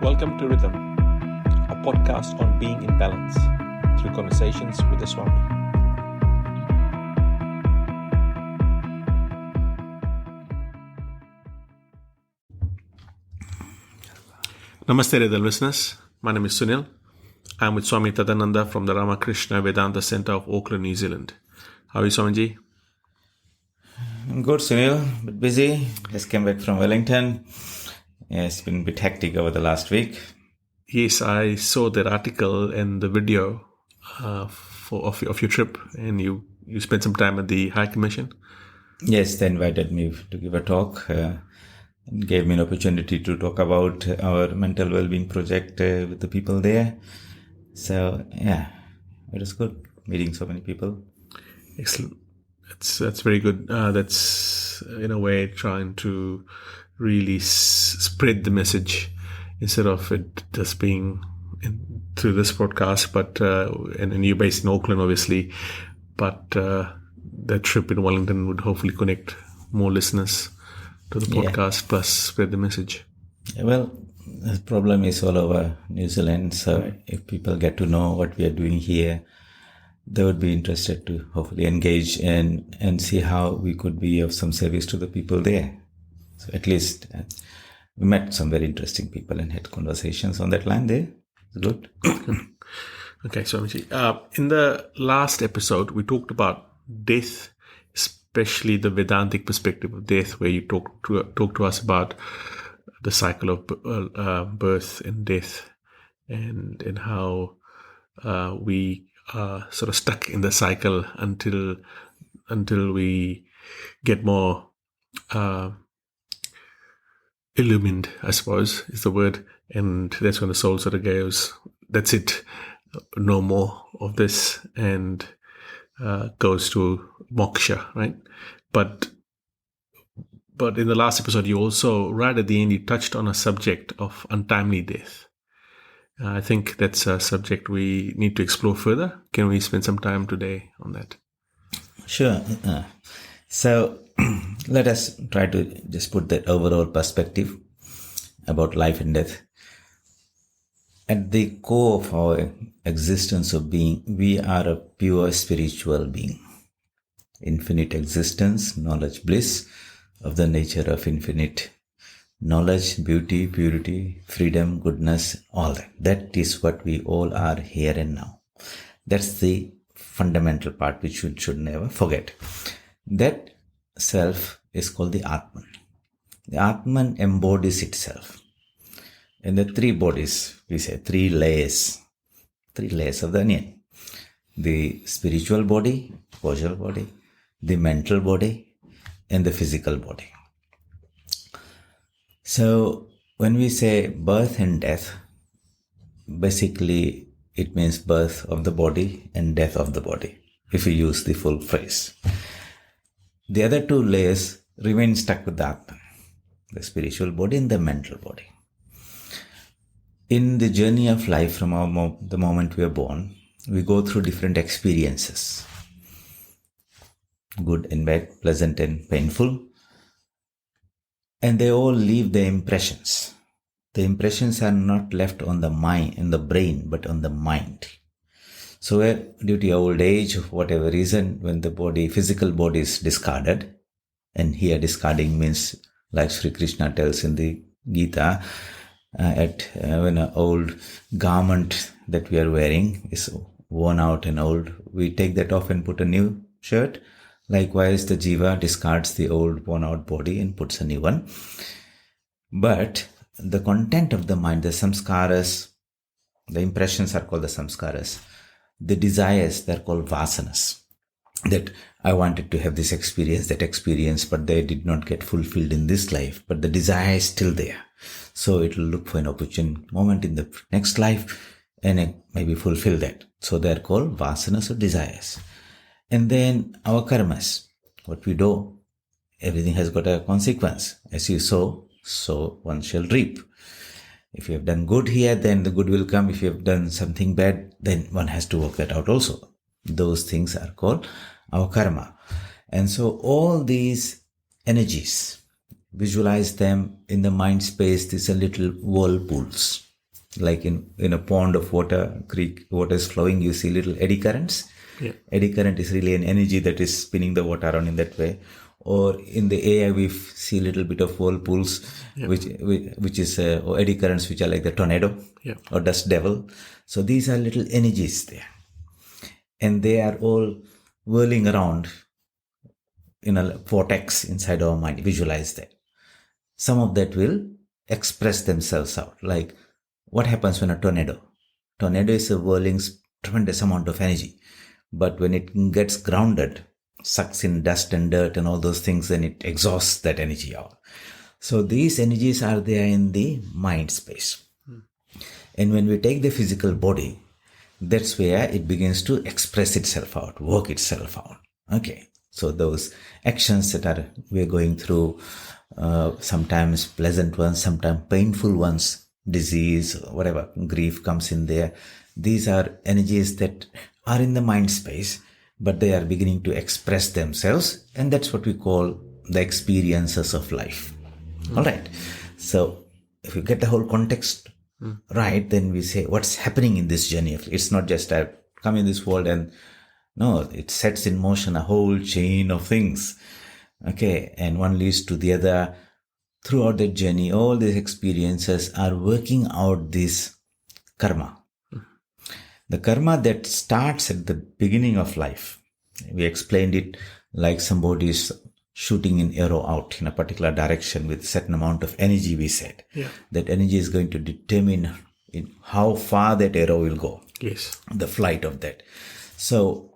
Welcome to Rhythm, a podcast on being in balance through conversations with the Swami. Namaste, Rhythm listeners. My name is Sunil. I'm with Swami Tadannanda from the Ramakrishna Vedanta Center of Auckland, New Zealand. How are you, Swamiji? I'm good, Sunil. A bit busy. Just came back from Wellington. Yeah, it's been a bit hectic over the last week. Yes, I saw that article and the video of your trip, and you spent some time at the High Commission. Yes, they invited me to give a talk and gave me an opportunity to talk about our mental well-being project with the people there. So, yeah, it was good meeting so many people. Excellent. That's very good. That's, in a way, trying to really spread the message instead of it just being through this podcast. But and you're based in Auckland, obviously, but that trip in Wellington would hopefully connect more listeners to the podcast, plus spread the message. Well, the problem is all over New Zealand. So if people get to know what we are doing here, they would be interested to hopefully engage and see how we could be of some service to the people there. So at least we met some very interesting people and had conversations on that line there. It's good. Okay, Swamiji. In the last episode, we talked about death, especially the Vedantic perspective of death, where you talked to us about the cycle of birth and death, and how we are sort of stuck in the cycle until we get more illumined, I suppose is the word, and that's when the soul sort of goes, that's it, no more of this, and goes to moksha, right? But in the last episode, you also, right at the end, you touched on a subject of untimely death. I think that's a subject we need to explore further. Can we spend some time today on that? Sure. So let us try to just put that overall perspective about life and death. At the core of our existence of being, we are a pure spiritual being. Infinite existence, knowledge, bliss, of the nature of infinite knowledge, beauty, purity, freedom, goodness, all that. That is what we all are here and now. That's the fundamental part which we should never forget. That self is called the Atman. The Atman embodies itself. In the three bodies, we say three layers of the onion. The spiritual body, causal body, the mental body, and the physical body. So when we say birth and death, basically it means birth of the body and death of the body, if we use the full phrase. The other two layers remain stuck with the Atman, the spiritual body and the mental body. In the journey of life from the moment we are born, we go through different experiences. Good and bad, pleasant and painful. And they all leave their impressions. The impressions are not left on the mind, in the brain, but on the mind. So due to old age, for whatever reason, when the physical body is discarded, and here discarding means, like Sri Krishna tells in the Gita, when an old garment that we are wearing is worn out and old, we take that off and put a new shirt. Likewise, the jiva discards the old worn out body and puts a new one. But the content of the mind, the samskaras, the impressions are called the samskaras. The desires, they're called vasanas. That I wanted to have this experience, that experience, but they did not get fulfilled in this life. But the desire is still there. So it will look for an opportune moment in the next life and maybe fulfill that. So they're called vasanas or desires. And then our karmas, what we do, everything has got a consequence. As you sow, so one shall reap. If you have done good here, then the good will come. If you have done something bad, then one has to work that out also. Those things are called our karma. And so all these energies, visualize them in the mind space, these are little whirlpools. Like in a pond of water, creek, water is flowing, you see little eddy currents. Yeah. Eddy current is really an energy that is spinning the water around in that way. Or in the air, we see a little bit of whirlpools, which is or eddy currents, which are like the tornado or dust devil. So these are little energies there. And they are all whirling around in a vortex inside our mind. Visualize that. Some of that will express themselves out. Like what happens when a tornado? Tornado is a whirling tremendous amount of energy. But when it gets grounded, sucks in dust and dirt and all those things, then it exhausts that energy out. So these energies are there in the mind space. And when we take the physical body, that's where it begins to express itself out, work itself out. Okay. So those actions that we're going through, sometimes pleasant ones, sometimes painful ones, disease, whatever, grief comes in there. These are energies that are in the mind space, but they are beginning to express themselves. And that's what we call the experiences of life. All right. So if you get the whole context right, then we say what's happening in this journey. It's not just I come in this world and no, it sets in motion a whole chain of things. Okay. And one leads to the other. Throughout that journey, all these experiences are working out this karma. The karma that starts at the beginning of life. We explained it like somebody is shooting an arrow out in a particular direction with a certain amount of energy, we said. Yeah. That energy is going to determine in how far that arrow will go. Yes. The flight of that. So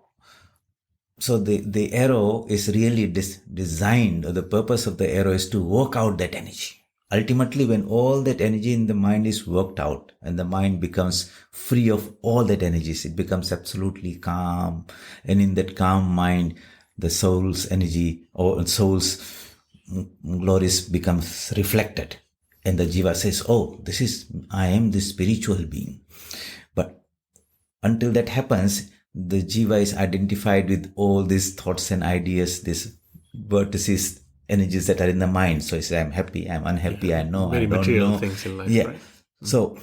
the arrow is really designed, or the purpose of the arrow is to work out that energy. Ultimately, when all that energy in the mind is worked out and the mind becomes free of all that energies, it becomes absolutely calm. And in that calm mind, the soul's energy or soul's glories becomes reflected. And the jiva says, oh, I am this spiritual being. But until that happens, the jiva is identified with all these thoughts and ideas, these vortices, energies that are in the mind. So he says, I'm happy, I'm unhappy, I know, very I don't material know. Things in life, yeah. Right? So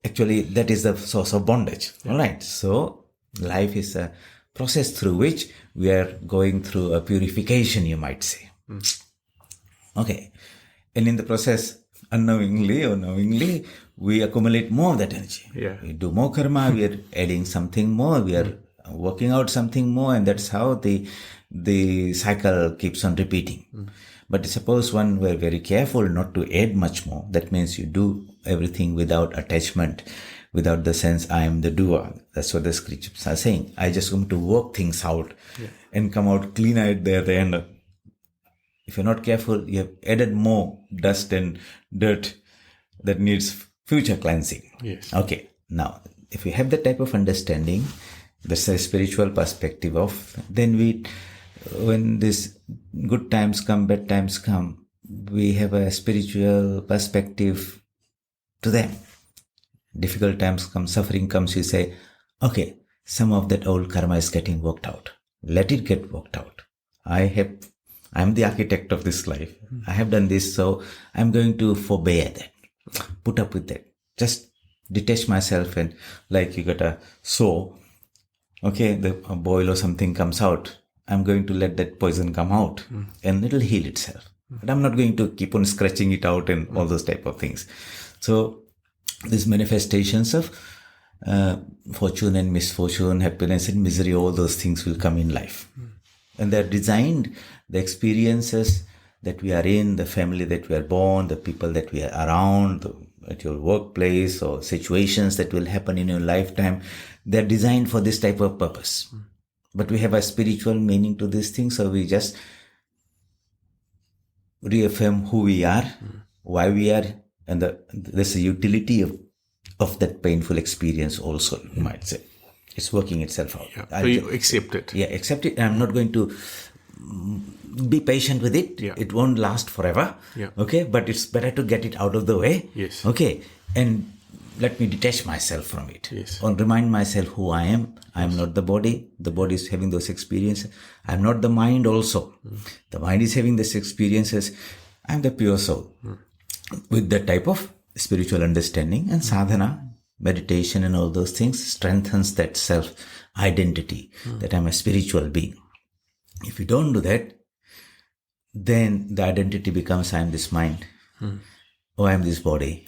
actually that is the source of bondage. All right. So life is a process through which we are going through a purification, you might say. Okay. And in the process, unknowingly or knowingly, we accumulate more of that energy. Yeah. We do more karma, we are adding something more, we are working out something more, and that's how the cycle keeps on repeating. But suppose one were very careful not to add much more, that means you do everything without attachment, without the sense I am the doer. That's what the scriptures are saying. I just want to work things out and come out cleaner at the end. If you're not careful, you have added more dust and dirt that needs future cleansing. Yes. Okay. Now, if we have that type of understanding, that's a spiritual perspective of, then when these good times come, bad times come, we have a spiritual perspective to them. Difficult times come, suffering comes, you say, okay, some of that old karma is getting worked out. Let it get worked out. I'm the architect of this life. I have done this, so I'm going to forbear that. Put up with that. Just detach myself, and like you got a saw, okay, a boil or something comes out. I'm going to let that poison come out and it'll heal itself. But I'm not going to keep on scratching it out and all those type of things. So these manifestations of fortune and misfortune, happiness and misery, all those things will come in life. And they're designed, the experiences that we are in, the family that we are born, the people that we are around, at your workplace, or situations that will happen in your lifetime, they're designed for this type of purpose. But we have a spiritual meaning to these things, so we just reaffirm who we are, why we are, and there's a utility of that painful experience also, you might say. It's working itself out. Yeah. So you accept it. Yeah, accept it. I'm not going to be patient with it. Yeah. It won't last forever. Yeah. Okay, but it's better to get it out of the way. Yes. Okay, and let me detach myself from it. Yes. Or remind myself who I am. I'm not the body. The body is having those experiences. I'm not the mind also. The mind is having these experiences. I'm the pure soul. With that type of spiritual understanding and sadhana, meditation and all those things strengthens that self-identity, that I'm a spiritual being. If you don't do that, then the identity becomes I'm this mind, or I'm this body.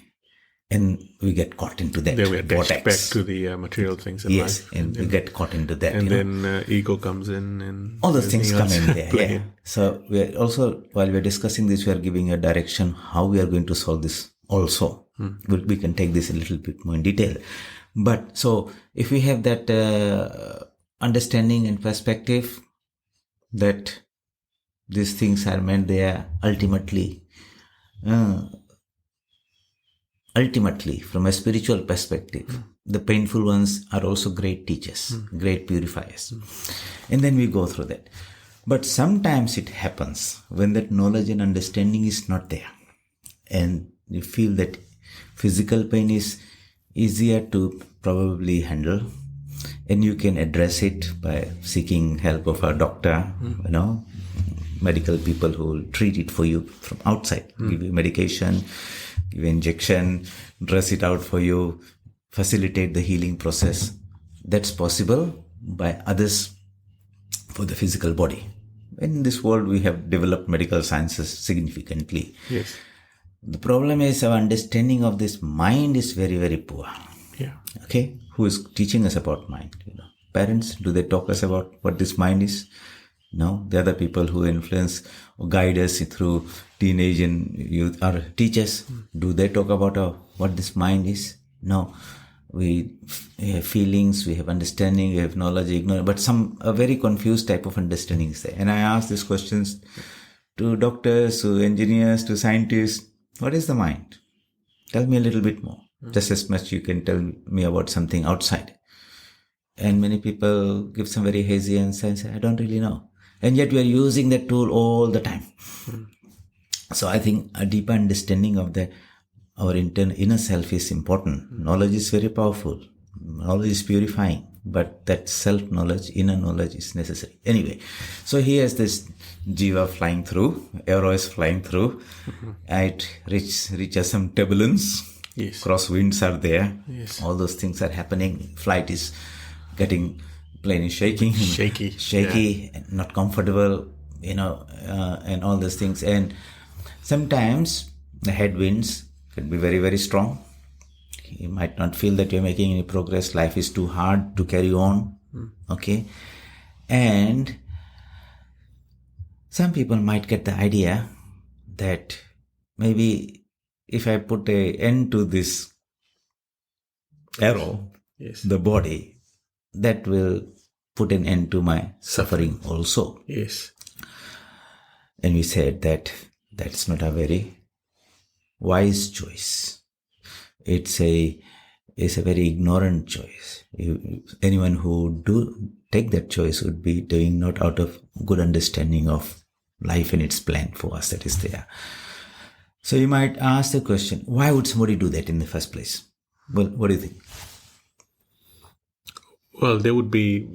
And we get caught into that Then we attach vortex. back to the material things in Yes, life. and we get caught into that. And then ego comes in and all those things come everything in else there. Yeah. So we are also, while we are discussing this, we are giving a direction how we are going to solve this also. We can take this a little bit more in detail. But so if we have that understanding and perspective that these things are meant, they are ultimately, from a spiritual perspective, the painful ones are also great teachers, great purifiers. And then we go through that. But sometimes it happens when that knowledge and understanding is not there. And you feel that physical pain is easier to probably handle. And you can address it by seeking help of a doctor, medical people who will treat it for you from outside, give you medication, give you injection, dress it out for you, facilitate the healing process. That's possible by others for the physical body. In this world, we have developed medical sciences significantly. Yes. The problem is our understanding of this mind is very, very poor. Yeah. Okay? Who is teaching us about mind? Parents, do they talk us about what this mind is? No. The other people who influence or guide us through teenage and youth are teachers. Do they talk about what this mind is? No. We have feelings, we have understanding, we have knowledge, ignorance, but a very confused type of understanding is there. And I ask these questions to doctors, to engineers, to scientists. What is the mind? Tell me a little bit more. Just as much you can tell me about something outside. And many people give some very hazy answer and say, I don't really know. And yet we are using that tool all the time. So I think a deeper understanding of our inner self is important. Knowledge is very powerful. Knowledge is purifying. But that self-knowledge, inner knowledge is necessary. Anyway, so here's this jiva flying through. Arrow is flying through. It reaches some turbulence. Yes. Crosswinds are there. Yes. All those things are happening. Flight is getting, plane is shaking. Shaky. And not comfortable, and all those things. And sometimes the headwinds can be very, very strong. You might not feel that you're making any progress. Life is too hard to carry on. Okay. And some people might get the idea that maybe if I put an end to this arrow, yes, the body, that will put an end to my suffering also. Yes. And we said that that's not a very wise choice. It's a very ignorant choice. Anyone who do take that choice would be doing not out of good understanding of life and its plan for us that is there. So you might ask the question, why would somebody do that in the first place? Well, what do you think? Well, there would be,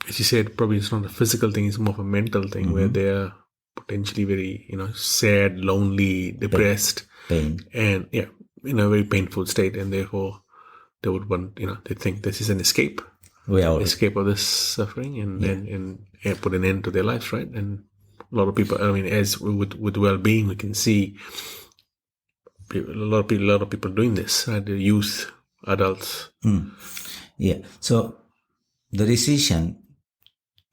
as you said, probably it's not a physical thing, it's more of a mental thing where they're potentially very, sad, lonely, depressed. Pain. And in a very painful state, and therefore they would want, they think this is an escape of this suffering, and then put an end to their lives, right? And a lot of people, as with well-being, we can see a lot of people doing this, right? The youth, adults. Yeah. So the decision,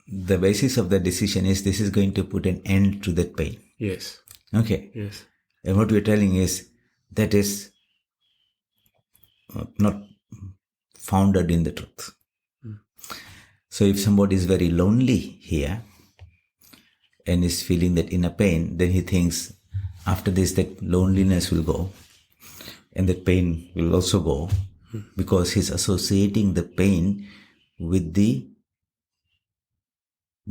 the basis of the decision is this is going to put an end to that pain. Yes. Okay. Yes. And what we're telling is that is not founded in the truth. So if somebody is very lonely here and is feeling that inner pain, then he thinks after this that loneliness will go and that pain will also go because he's associating the pain with the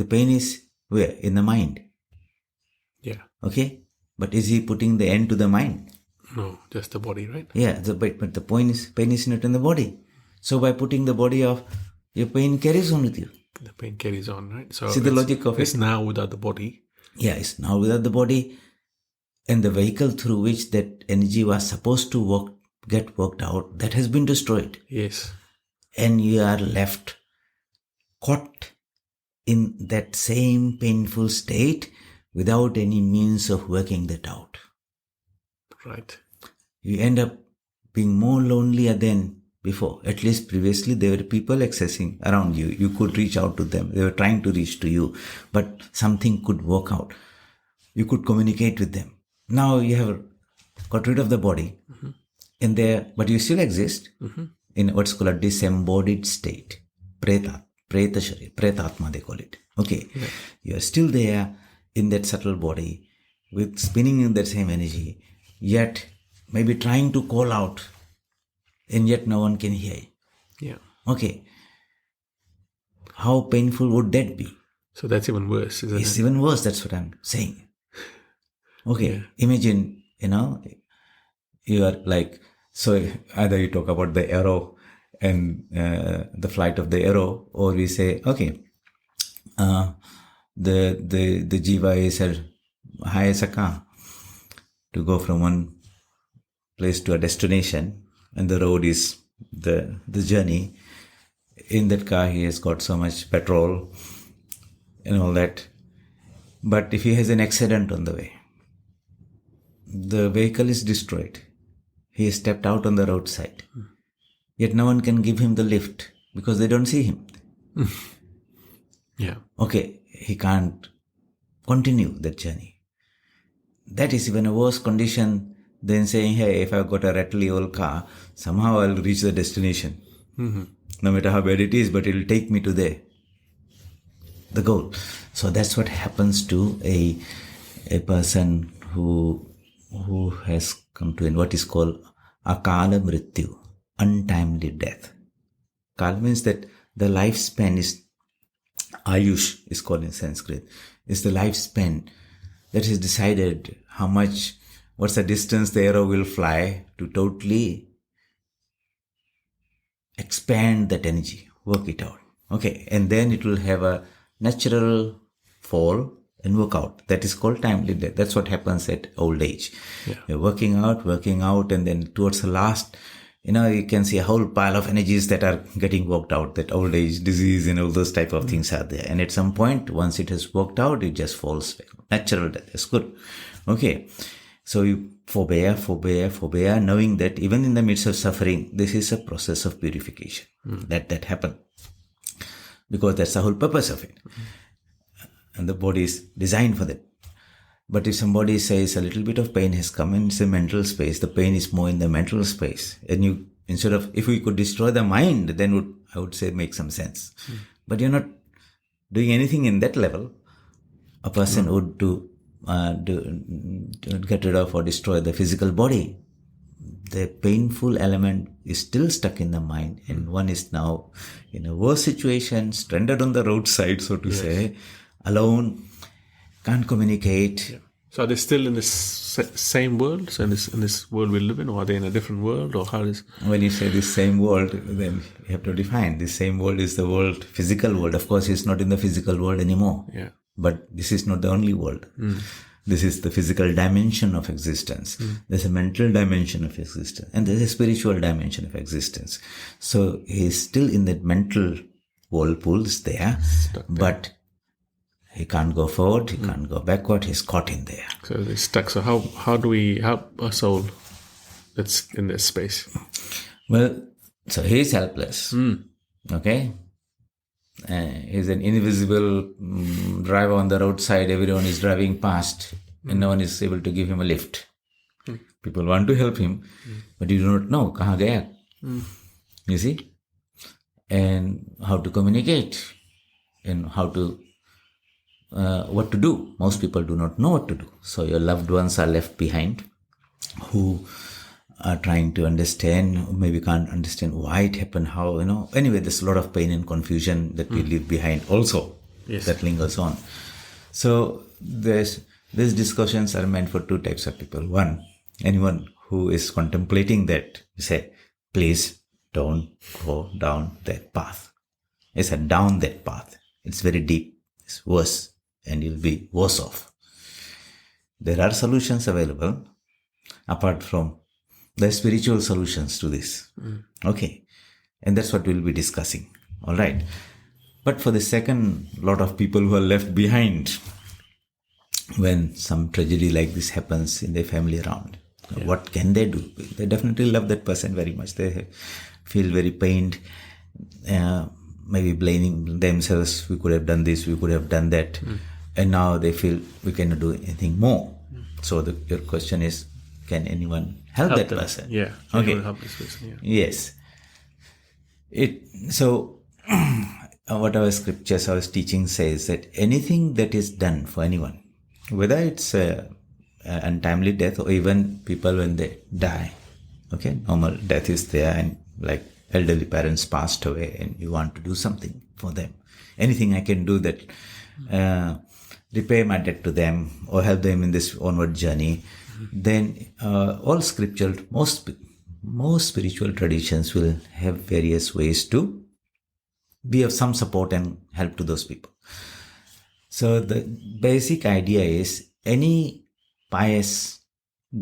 pain is where? In the mind. Yeah. Okay? But is he putting the end to the mind? No, just the body, right? Yeah, but the point is, pain is not in the body. So by putting the body off, your pain carries on with you. The pain carries on, right? So see the logic of it? It's now without the body. Yeah, it's now without the body. And the vehicle through which that energy was supposed to get worked out, that has been destroyed. Yes. And you are left caught in that same painful state without any means of working that out. Right. You end up being more lonelier than before. At least previously there were people accessing around you. You could reach out to them. They were trying to reach to you, but something could work out. You could communicate with them. Now you have got rid of the body in there, but you still exist in what's called a disembodied state. Pretatma they call it. Okay. Yeah. You are still there in that subtle body with spinning in that same energy, yet maybe trying to call out, and yet no one can hear you. Yeah. Okay. How painful would that be? So that's even worse, isn't it? It's even worse, that's what I'm saying. Okay. Yeah. Imagine, you are like, so either you talk about the arrow and the flight of the arrow, or we say, okay, the jiva is as high as a car to go from one place to a destination, and the road is the journey. In that car he has got so much petrol and all that, but if he has an accident on the way, the vehicle is destroyed, he is stepped out on the roadside, yet no one can give him the lift because they don't see him. Yeah. Okay, he can't continue that journey. That is even a worse condition than saying, hey, if I've got a rattly old car, somehow I'll reach the destination. No matter how bad it is, but it'll take me to the goal. So that's what happens to a person who has come to what is called akala mrityu, untimely death. Kala means that the lifespan is, ayush is called in Sanskrit, is the lifespan that is decided how much, what's the distance the arrow will fly to totally expand that energy, work it out. Okay, and then it will have a natural fall and work out. That is called timely death. That's what happens at old age. Yeah. You're working out, and then towards the last, you can see a whole pile of energies that are getting worked out, that old age, disease, and all those type of things are there. And at some point, once it has worked out, it just falls back. Natural death is good. Okay. So you forbear, knowing that even in the midst of suffering, this is a process of purification. That happen. Because that's the whole purpose of it. And the body is designed for that. But if somebody says a little bit of pain has come and it's a mental space, the pain is more in the mental space. And instead of, if we could destroy the mind, then I would say make some sense. But you're not doing anything in that level. A person would to get rid of or destroy the physical body. The painful element is still stuck in the mind, and one is now in a worse situation, stranded on the roadside, so to say, alone, can't communicate. Yeah. So are they still in this same world? So in this world we live in, or are they in a different world, or how is? When you say this same world, then you have to define. This same world is the world, physical world. Of course, it's not in the physical world anymore. Yeah. But this is not the only world. This is the physical dimension of existence. There's a mental dimension of existence. And there's a spiritual dimension of existence. So he's still in that mental whirlpool, is there. But he can't go forward, he can't go backward, he's caught in there. So he's stuck. So how do we help a soul that's in this space? Well, so he's helpless. Okay? He's an invisible driver on the roadside. Everyone is driving past and no one is able to give him a lift. People want to help him, but you do not know kahan gaya. You see? And how to communicate and how to what to do. Most people do not know what to do. So your loved ones are left behind who are trying to understand, maybe can't understand why it happened, how, Anyway, there's a lot of pain and confusion that we leave behind also. Yes. That lingers on. So these discussions are meant for two types of people. One, anyone who is contemplating that, you say, please don't go down that path. It's a down that path. It's very deep. It's worse. And you'll be worse off. There are solutions available apart from There are spiritual solutions to this. Okay. And that's what we'll be discussing. All right. But for the second lot of people who are left behind when some tragedy like this happens in their family around, what can they do? They definitely love that person very much. They feel very pained, maybe blaming themselves. We could have done this, we could have done that. And now they feel we cannot do anything more. So your question is, can anyone help that them. person? Yeah. Okay. Anyone help this person? Yeah. Yes. So what our scriptures, our teaching says that anything that is done for anyone, whether it's untimely death or even people when they die, okay, normal death is there, and like elderly parents passed away and you want to do something for them, anything I can do that repay my debt to them or help them in this onward journey, then all scriptural, most spiritual traditions will have various ways to be of some support and help to those people. So the basic idea is any pious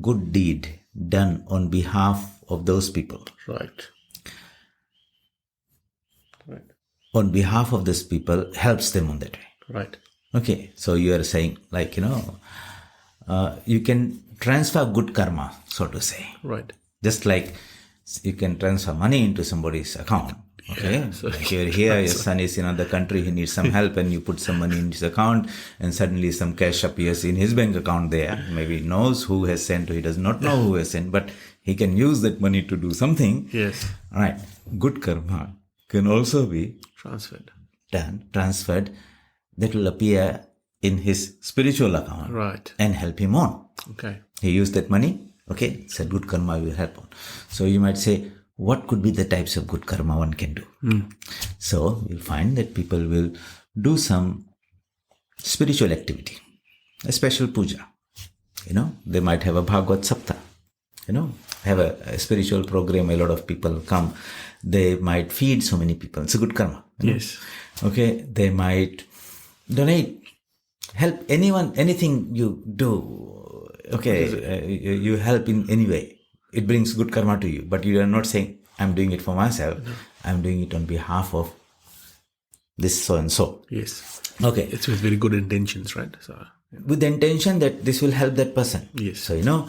good deed done on behalf of those people. Right. On behalf of those people helps them on that way. Right. Okay. So you are saying like, you can transfer good karma, so to say. Right. Just like you can transfer money into somebody's account. Okay, Yeah, so like you're here, your son is in another country, he needs some help, and you put some money in his account, and suddenly some cash appears in his bank account there. Maybe he knows who has sent, or he does not know who has sent, but he can use that money to do something. Yes. All right. Good karma can also be Transferred. transferred, that will appear in his spiritual account. Right. And help him on. Okay. He used that money. Okay, it's a good karma will help on. So you might say, what could be the types of good karma one can do? So you'll find that people will do some spiritual activity, a special puja. They might have a Bhagavad Sapta, have a spiritual program. A lot of people come. They might feed so many people. It's a good karma. Yes. Okay, they might donate, help anyone, anything you do. Okay, you help in any way. It brings good karma to you, but you are not saying, I'm doing it for myself. I'm doing it on behalf of this so and so. Yes. Okay. It's with very good intentions, right? So, yeah. With the intention that this will help that person. Yes. So,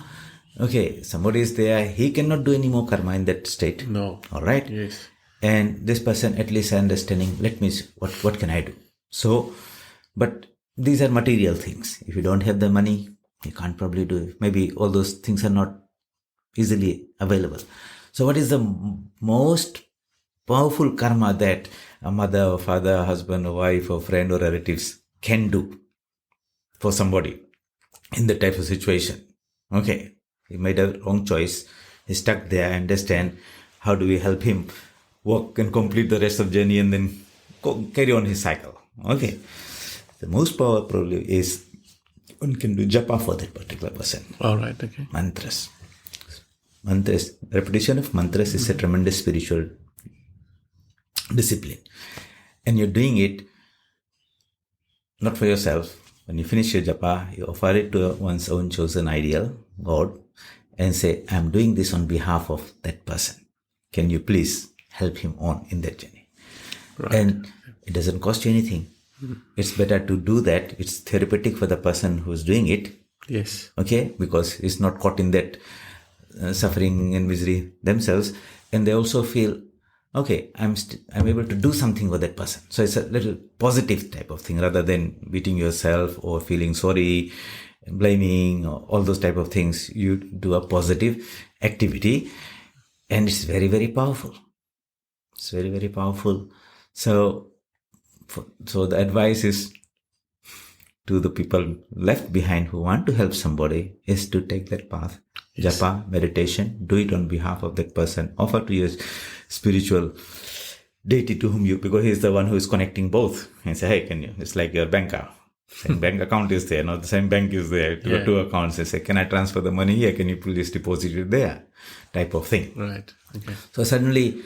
okay, somebody is there, he cannot do any more karma in that state. No. All right. Yes. And this person at least understanding, let me see, what can I do? So, but these are material things. If you don't have the money, you can't probably do it. Maybe all those things are not easily available. So what is the most powerful karma that a mother or father, husband or wife or friend or relatives can do for somebody in that type of situation? Okay, he made a wrong choice. He's stuck there. I understand. How do we help him work and complete the rest of the journey and then carry on his cycle? Okay. The most powerful is one can do japa for that particular person. All right. Okay. Mantras. Repetition of mantras is a tremendous spiritual discipline. And you're doing it not for yourself. When you finish your japa, you offer it to one's own chosen ideal, God, and say, I'm doing this on behalf of that person. Can you please help him on in that journey? Right. And it doesn't cost you anything. It's better to do that. It's therapeutic for the person who's doing it. Yes. Okay, because he's not caught in that suffering and misery themselves, and they also feel, okay, I'm able to do something for that person. So it's a little positive type of thing rather than beating yourself or feeling sorry, blaming, or all those type of things. You do a positive activity, and it's very, very powerful. It's very, very powerful. So the advice is to the people left behind who want to help somebody is to take that path. Yes. Japa, meditation, do it on behalf of that person. Offer to your spiritual deity to whom because he's the one who is connecting both. And say, hey, can you? It's like your banker. Same bank account is there. The same bank is there. Two accounts. They say, can I transfer the money here? Can you please deposit it there? Type of thing. Right. Okay. So suddenly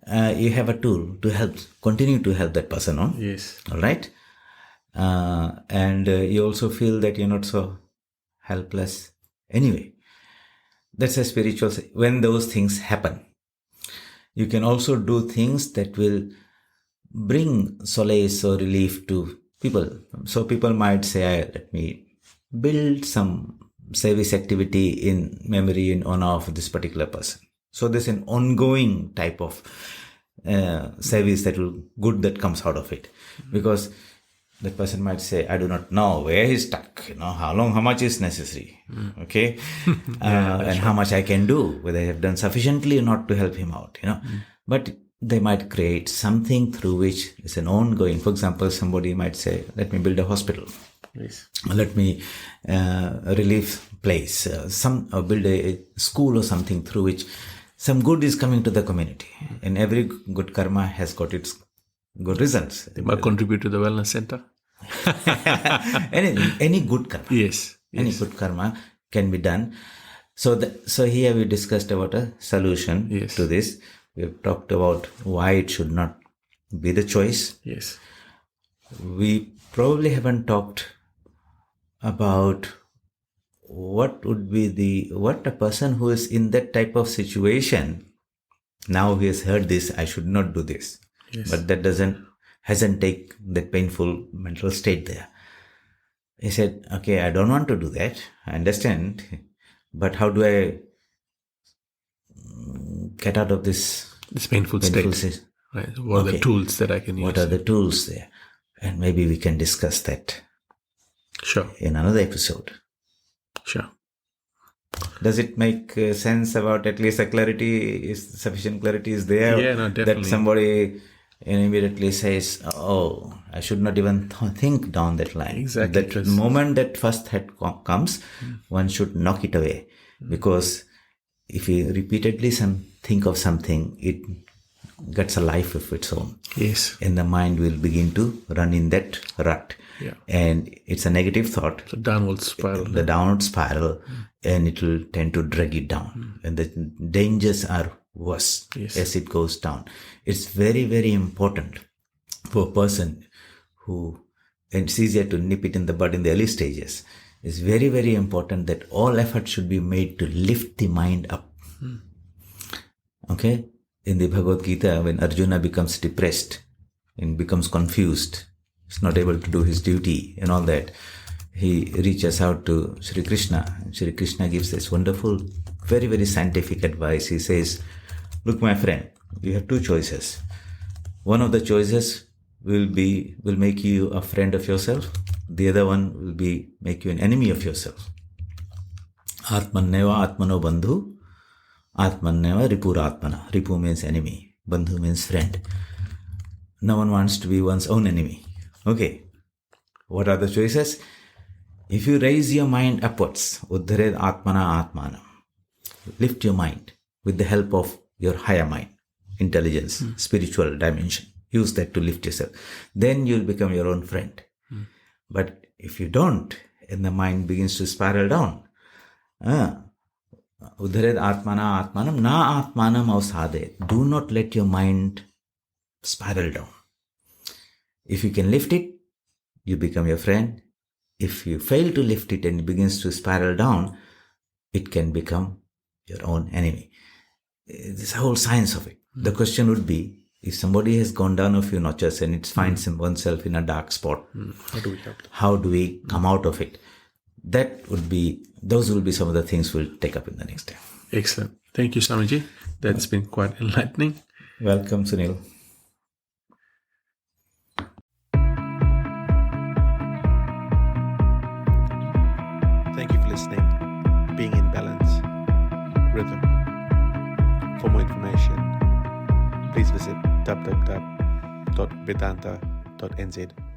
you have a tool to help, continue to help that person on. Yes. All right. And you also feel that you're not so helpless anyway. That's a spiritual, when those things happen. You can also do things that will bring solace or relief to people. So people might say, let me build some service activity in memory in honor of this particular person. So there's an ongoing type of service that comes out of it. Because that person might say, I do not know where he's stuck, how long, how much is necessary, okay? And how much I can do, whether I have done sufficiently or not to help him out, But they might create something through which is an ongoing. For example, somebody might say, let me build a hospital. Yes. Let me relieve place, build a school or something through which some good is coming to the community. And every good karma has got its good results. They might contribute to the wellness center. any good karma. Yes. Any good karma can be done. So here we discussed about a solution to this. We have talked about why it should not be the choice. Yes. We probably haven't talked about what a person who is in that type of situation, now he has heard this, I should not do this. Yes. But that hasn't taken that painful mental state there. He said, okay, I don't want to do that. I understand. But how do I get out of this painful state? Right. What are the tools that I can use? What are the tools there? And maybe we can discuss that. Sure. In another episode. Sure. Does it make sense about at least sufficient clarity is there? Yeah, no, definitely. That somebody immediately says, oh, I should not even think down that line. Exactly. That moment that first thought comes, one should knock it away. Because if you repeatedly think of something, it gets a life of its own. Yes. And the mind will begin to run in that rut. Yeah. And it's a negative thought. The downward spiral. The downward spiral, and it will tend to drag it down. And the dangers are worse as it goes down. It's very, very important for a person and it's easier to nip it in the bud in the early stages. It's very, very important that all effort should be made to lift the mind up. Okay? In the Bhagavad Gita, when Arjuna becomes depressed and becomes confused, is not able to do his duty and all that, he reaches out to Sri Krishna. And Sri Krishna gives this wonderful, very, very scientific advice. He says, look, my friend, you have two choices. One of the choices will make you a friend of yourself. The other one will make you an enemy of yourself. Atmanneva atmano bandhu. Atmanneva ripuratmana. Ripu means enemy. Bandhu means friend. No one wants to be one's own enemy. Okay. What are the choices? If you raise your mind upwards, uddhared atmana atmanam. Lift your mind with the help of your higher mind, intelligence, spiritual dimension. Use that to lift yourself. Then you'll become your own friend. But if you don't, and the mind begins to spiral down, uddhared atmana atmanam na atmanam avsadhe. Do not let your mind spiral down. If you can lift it, you become your friend. If you fail to lift it and it begins to spiral down, it can become your own enemy. This is the whole science of it. The question would be, if somebody has gone down a few notches and it finds oneself in a dark spot, how do we come out of it? Those will be some of the things we'll take up in the next time. Excellent. Thank you, Swamiji. That's been quite enlightening. Welcome, Sunil. Thank you for listening. Being in balance, rhythm. For more information, please visit www.vedanta.nz.